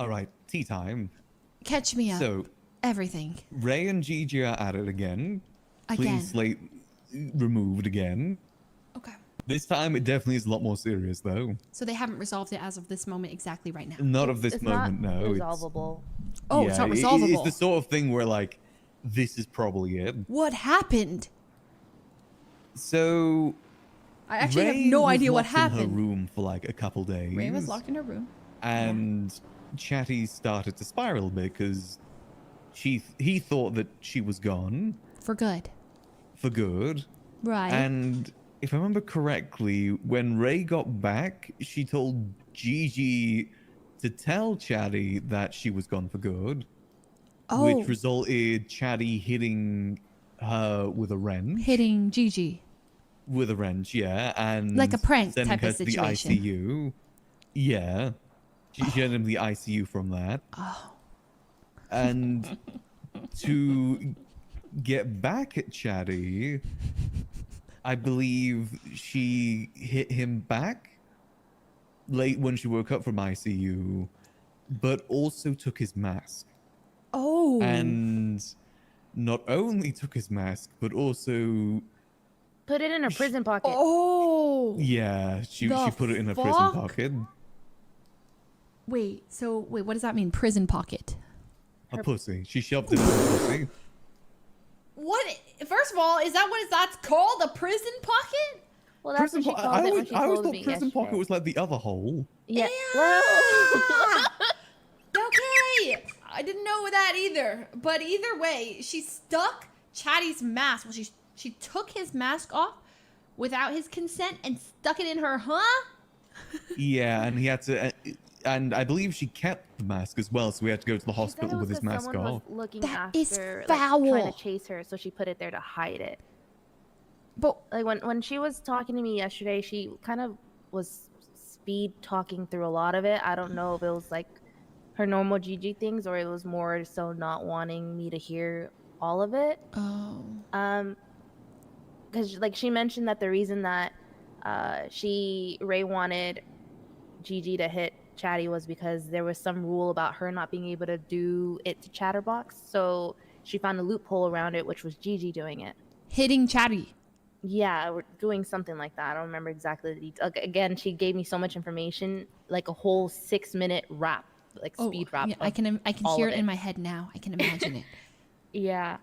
All right, tea time. Catch me up. So, everything. Ray and Gigi are at it again. Clean Again. slate removed again. Okay. This time, it definitely is a lot more serious, though. So they haven't resolved it as of this moment exactly right now. Not of this moment, not no. resolvable. Oh, it's not resolvable. It's the sort of thing where, like, this is probably it. What happened? So, I actually Ray have no was idea what locked in happened. her room for like a couple days. Ray was locked in her room. And Chatty started to spiral a bit because he thought that she was gone. For good. For good. Right. And if I remember correctly, when Ray got back, she told Gigi to tell Chatty that she was gone for good. Oh. Which resulted Chatty hitting her with a wrench. Hitting Gigi. With a wrench, yeah. And like a prank sending type her of to the situation. ICU. Yeah. She ended in the ICU from that. Oh. And to get back at Chatty, I believe she hit him back late when she woke up from ICU, but also took his mask. Oh. And not only took his mask, but also put it in her prison pocket. Oh. Yeah, she put it in her prison pocket. Wait, what does that mean? Prison pocket? A pussy. She shoved it in her pussy. What? First of all, is that what that's called? A prison pocket? Well, that's what she called it when she I always told thought me prison yesterday. pocket was like the other hole. Yeah. Okay. I didn't know that either. But either way, she stuck Chatty's mask. Well, she took his mask off without his consent and stuck it in her, huh? Yeah, and he had to, and I believe she kept the mask as well, so we had to go to the hospital with his mask someone off. was looking That after, is like, foul. trying to chase her, so she put it there to hide it. But like when she was talking to me yesterday, she kind of was speed talking through a lot of it. I don't know if it was like her normal Gigi things or it was more so not wanting me to hear all of it. Oh. Because like she mentioned that the reason that Ray wanted Gigi to hit Chatty was because there was some rule about her not being able to do it to Chatterbox, so she found a loophole around it, which was Gigi doing it. Hitting Chatty. Yeah, we're doing something like that. I don't remember exactly the details. Again, she gave me so much information, like a whole 6-minute wrap, like speed wrap. Yeah, I can hear it in my head now. I can imagine it. Yeah.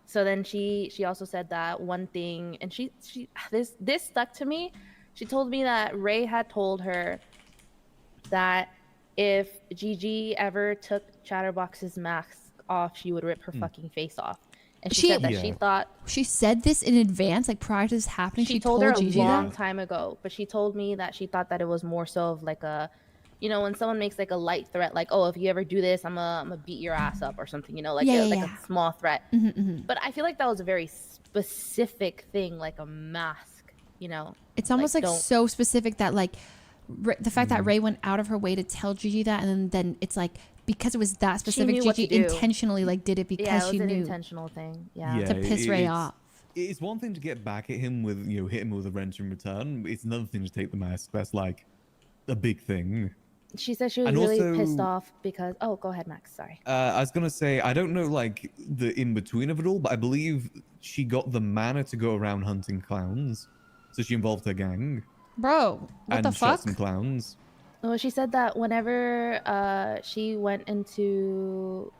So then she also said that one thing, and she this stuck to me. She told me that Ray had told her that if Gigi ever took Chatterbox's mask off, she would rip her fucking face off. And she said that she thought... She said this in advance, like prior to this happening? She told her Gigi a long time ago, but she told me that she thought that it was more so of like a... You know, when someone makes like a light threat, like, oh, if you ever do this, I'm gonna beat your ass up or something, you know, like, a small threat. But I feel like that was a very specific thing, like a mask, you know. It's almost like so specific that like the fact that Ray went out of her way to tell Gigi that, and then it's like because it was that specific, Gigi intentionally like did it because she knew. It was an intentional thing, to piss Ray off. It's one thing to get back at him with, you know, hit him with a wrench in return. It's another thing to take the mask. That's like a big thing. She said she was really pissed off because... Oh, go ahead, Max. Sorry. I was going to say, I don't know, like, the in-between of it all, but I believe she got the manor to go around hunting clowns. So she involved her gang. Bro, what the fuck? And shot some clowns. Well, she said that whenever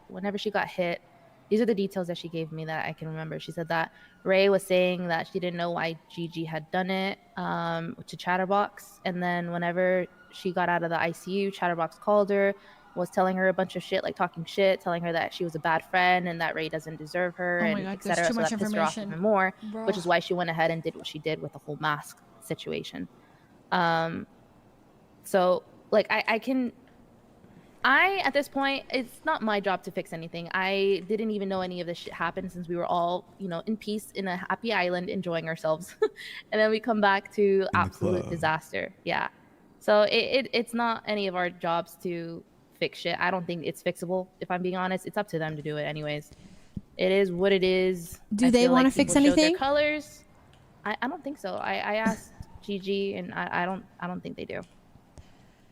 whenever she got hit, these are the details that she gave me that I can remember. She said that Ray was saying that she didn't know why Gigi had done it to Chatterbox. And then whenever she got out of the ICU, Chatterbox called her, was telling her a bunch of shit, like talking shit, telling her that she was a bad friend and that Ray doesn't deserve her, and etc. So that pissed her off even more, which is why she went ahead and did what she did with the whole mask situation. So like I at this point, it's not my job to fix anything. I didn't even know any of this shit happened since we were all, you know, in peace in a happy island enjoying ourselves. And then we come back to absolute disaster. Yeah. So it's not any of our jobs to fix shit. I don't think it's fixable. If I'm being honest, it's up to them to do it anyways. It is what it is. Do they want to fix anything? Their colors. I don't think so. I asked Gigi and I don't think they do.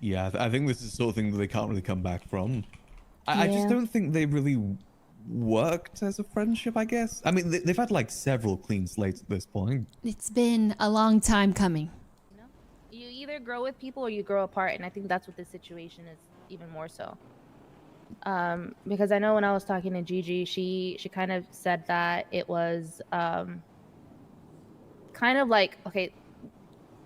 Yeah, I think this is the sort of thing that they can't really come back from. I just Yeah. don't think they really worked as a friendship, I guess. I mean, they've had like several clean slates at this point. It's been a long time coming. You know, you either grow with people or you grow apart, and I think that's what this situation is even more so. Because I know when I was talking to Gigi, she kind of said that it was kind of like, okay,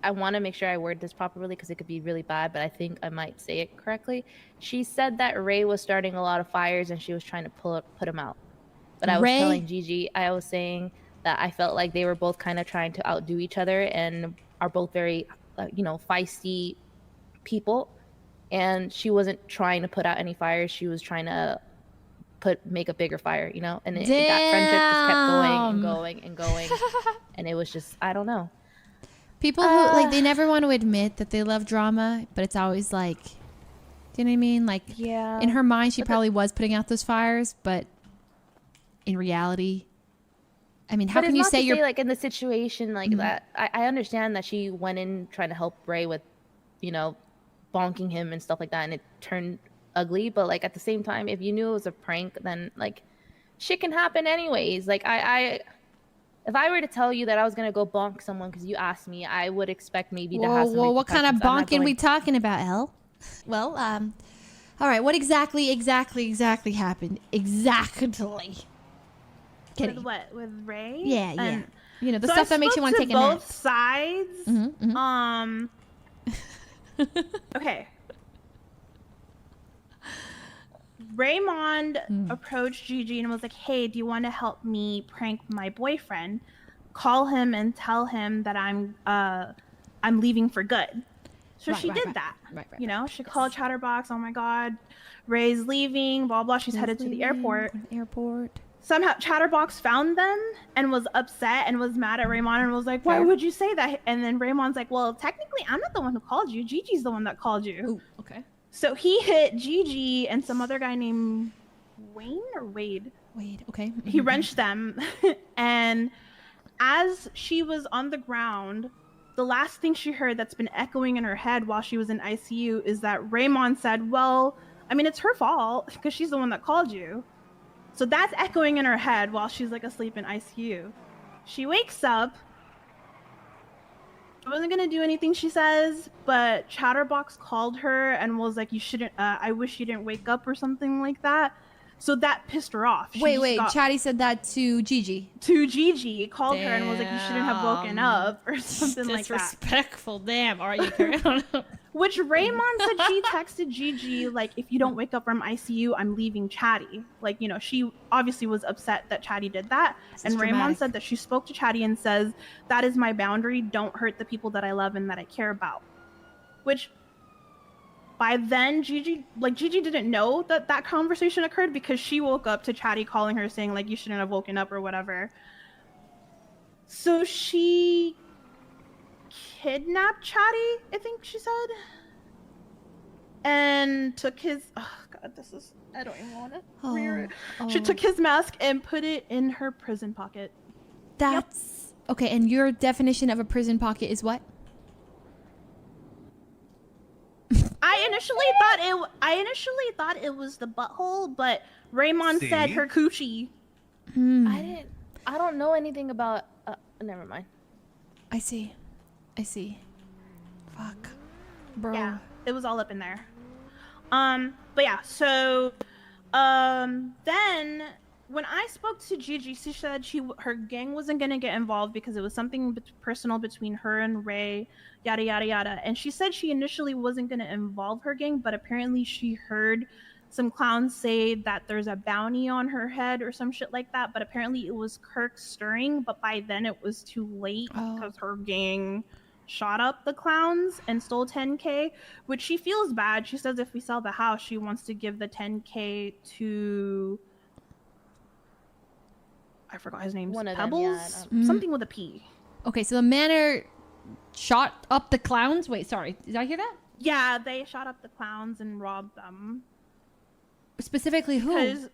I want to make sure I word this properly because it could be really bad, but I think I might say it correctly. She said that Ray was starting a lot of fires and she was trying to put him out. But I was telling Gigi, I was saying that I felt like they were both kind of trying to outdo each other and are both very, feisty people. And she wasn't trying to put out any fires. She was trying to make a bigger fire, and that friendship just kept going and going and going. And it was just, I don't know. People who like they never want to admit that they love drama, but it's always like, do you know what I mean? Like, yeah, in her mind, she probably was putting out those fires, but in reality, I mean, how can you say you're like in the situation like that? I understand that she went in trying to help Ray with, bonking him and stuff like that, and it turned ugly. But like at the same time, if you knew it was a prank, then like shit can happen anyways. Like if I were to tell you that I was gonna go bonk someone because you asked me, I would expect maybe to have some. Whoa, what kind of bonking we talking about, Elle? Well, all right. What exactly happened? Exactly. With what? With Ray? Yeah, yeah. And the stuff that makes you want to take a nap. both sides. Mm-hmm. Okay. Raymond approached Gigi and was like, "Hey, do you want to help me prank my boyfriend? Call him and tell him that I'm leaving for good." So she did that. Right. She called Chatterbox. Oh my God, Ray's leaving. Blah blah. She's headed to the airport. Somehow Chatterbox found them and was upset and was mad at Raymond and was like, "Why would you say that?" And then Raymond's like, "Well, technically, I'm not the one who called you. Gigi's the one that called you." Ooh, okay. So he hit Gigi and some other guy named Wayne or Wade. Wade, okay. He wrenched them. And as she was on the ground, the last thing she heard that's been echoing in her head while she was in ICU is that Raymond said, "Well, I mean, it's her fault because she's the one that called you." So that's echoing in her head while she's like asleep in ICU. She wakes up. I wasn't gonna do anything, she says, but Chatterbox called her and was like, "You shouldn't, I wish you didn't wake up," or something like that. So that pissed her off. Wait, Chatty said that to Gigi. To Gigi, called her and was like, "You shouldn't have woken up," or something like that. Disrespectful, damn. All right, you carry on. Which Raymond said she texted Gigi, like, "If you don't wake up from ICU, I'm leaving Chatty." Like, she obviously was upset that Chatty did that. And Raymond said that she spoke to Chatty and says, "That is my boundary. Don't hurt the people that I love and that I care about." Which, by then, Gigi didn't know that conversation occurred because she woke up to Chatty calling her saying, like, "You shouldn't have woken up," or whatever. So she kidnapped Chatty, I think she said, and took his, oh God, I don't even want to read it. She took his mask and put it in her prison pocket. That's okay. And your definition of a prison pocket is what? I initially thought it was the butthole, but Raymond said her coochie. I don't know anything about never mind. I see. Fuck. Bro. Yeah, it was all up in there. But yeah, so then when I spoke to Gigi, she said her gang wasn't gonna get involved because it was something personal between her and Ray, yada yada yada. And she said she initially wasn't gonna involve her gang, but apparently she heard some clowns say that there's a bounty on her head or some shit like that. But apparently it was Kirk stirring, but by then it was too late because her gang shot up the clowns and stole 10K, which she feels bad. She says if we sell the house, she wants to give the 10K to, I forgot his name, Pebbles? Something with a P. Okay, so the manor shot up the clowns? Wait, sorry. Did I hear that? Yeah, they shot up the clowns and robbed them. Specifically who? Because,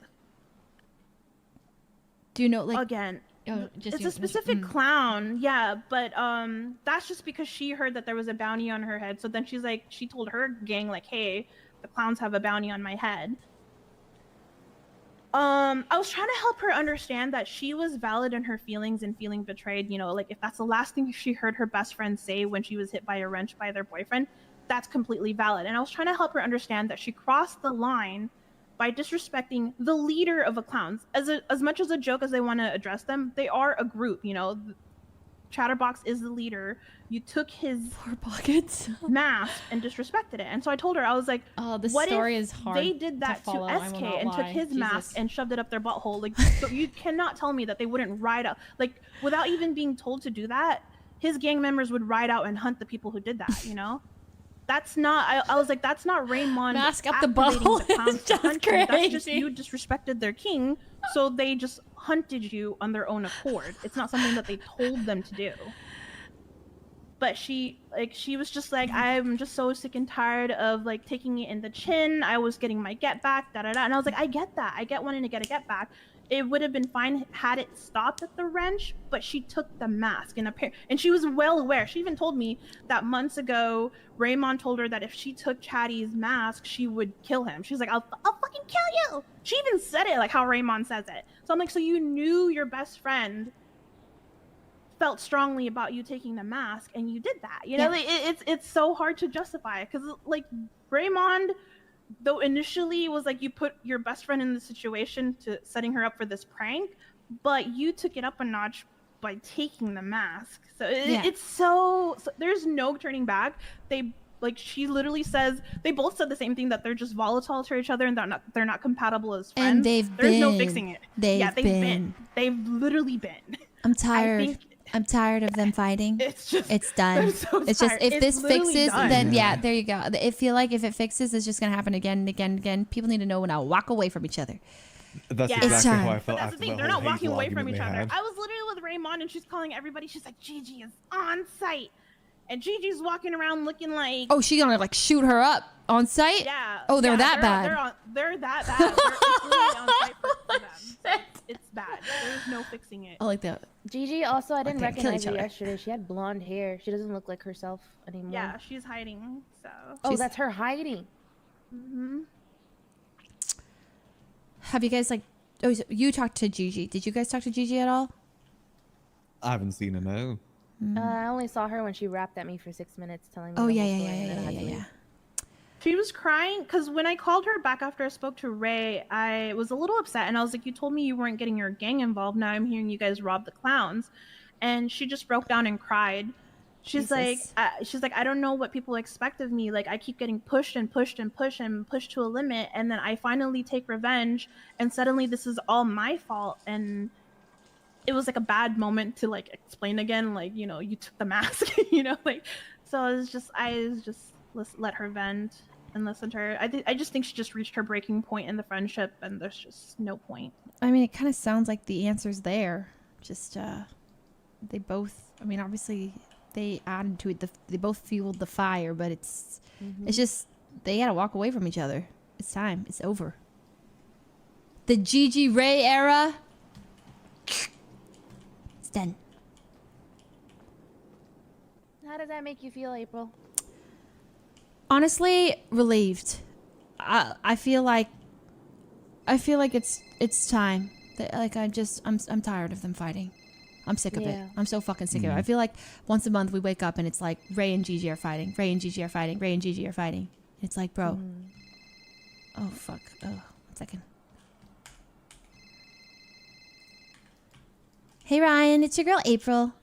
do you know, like, again, Oh, just it's you- a specific clown, yeah, but that's just because she heard that there was a bounty on her head. So then she's like, she told her gang like, hey, the clowns have a bounty on my head. I was trying to help her understand that she was valid in her feelings and feeling betrayed. You know, like if that's the last thing she heard her best friend say when she was hit by a wrench by their boyfriend, that's completely valid. And I was trying to help her understand that she crossed the line by disrespecting the leader of the clowns. As much as a joke as they want to address them, they are a group. You know, Chatterbox is the leader. You took his Poor Pockets. mask and disrespected it. And so I told her, I was like, Oh, this what story if is hard they did that to follow, to I will SK not and took lie. his mask Jesus. and shoved it up their butthole? Like, so you cannot tell me that they wouldn't ride out, like, without even being told to do that, his gang members would ride out and hunt the people who did that, you know? That's not, I was like, that's not Raymond Mask up the activating butthole the clowns is to just hunt you. That's just crazy. you disrespected their king, so they just hunted you on their own accord. It's not something that they told them to do. But she was just like, I'm just so sick and tired of like taking it in the chin. I was getting my get back, da da da. And I was like, I get that. I get wanting to get a get back. It would have been fine had it stopped at the wrench, but she took the mask and she was well aware. She even told me that months ago, Raymond told her that if she took Chatty's mask, she would kill him. She's like, I'll fucking kill you. She even said it like how Raymond says it. So I'm like, so you knew your best friend felt strongly about you taking the mask and you did that, you know? Yeah. Like, it's so hard to justify because like Raymond, though initially was like you put your best friend in the situation to setting her up for this prank, but you took it up a notch by taking the mask. So it's so there's no turning back. They like she literally says they both said the same thing, that they're just volatile to each other and they're not compatible as friends. And there's no fixing it. They've literally been. I'm tired. I think I'm tired of them fighting. it's just It's done. I'm so It's just tired. if It's this literally fixes, done. then yeah, there you go. I feel like if it fixes, it's just gonna happen again and again and again. People need to know when I walk away from each other. That's Yeah. It's exactly time. how I But felt that's the after thing, the they're whole not walking Hazel away from argument each they other. had. I was literally with Raymond and she's calling everybody. She's like, Gigi is on site. And Gigi's walking around looking like, Oh, she gonna like shoot her up on site? yeah. Oh, they're that bad. They're that bad. It's literally on site for them. It's bad. There's no fixing it. I like that. Gigi also, I didn't Okay, kill recognize each her other. yesterday. She had blonde hair. She doesn't look like herself anymore. Yeah, she's hiding. So. Oh, She's- that's her hiding. Mm-hmm. Have you guys like? Oh, so you talked to Gigi. Did you guys talk to Gigi at all? I haven't seen her now. I only saw her when she rapped at me for 6 minutes, telling me. Oh the yeah, whole yeah, story, yeah, and then I yeah, had yeah, to yeah. leave. She was crying because when I called her back after I spoke to Ray, I was a little upset and I was like, you told me you weren't getting your gang involved. Now I'm hearing you guys rob the clowns. And she just broke down and cried. She's Jesus. like, I don't know what people expect of me. Like, I keep getting pushed and pushed and pushed and pushed to a limit. And then I finally take revenge. And suddenly this is all my fault. And it was like a bad moment to like explain again. Like, you know, you took the mask, you know, like, so I was just let her vent and listen to her. I just think she just reached her breaking point in the friendship and there's just no point. I mean, it kind of sounds like the answer's there. Just they both. I mean, obviously they added to it. They both fueled the fire, but it's just they gotta walk away from each other. It's time. It's over. The Gigi Ray era. It's done. How does that make you feel, April? Honestly, relieved. I feel like it's time. Like I'm tired of them fighting. I'm sick of it. Yeah. I'm so fucking sick of it. I feel like once a month we wake up and it's like Ray and Gigi are fighting. Ray and Gigi are fighting. Ray and Gigi are fighting. It's like, bro. Oh fuck. Oh, 1 second. Hey Ryan, it's your girl April.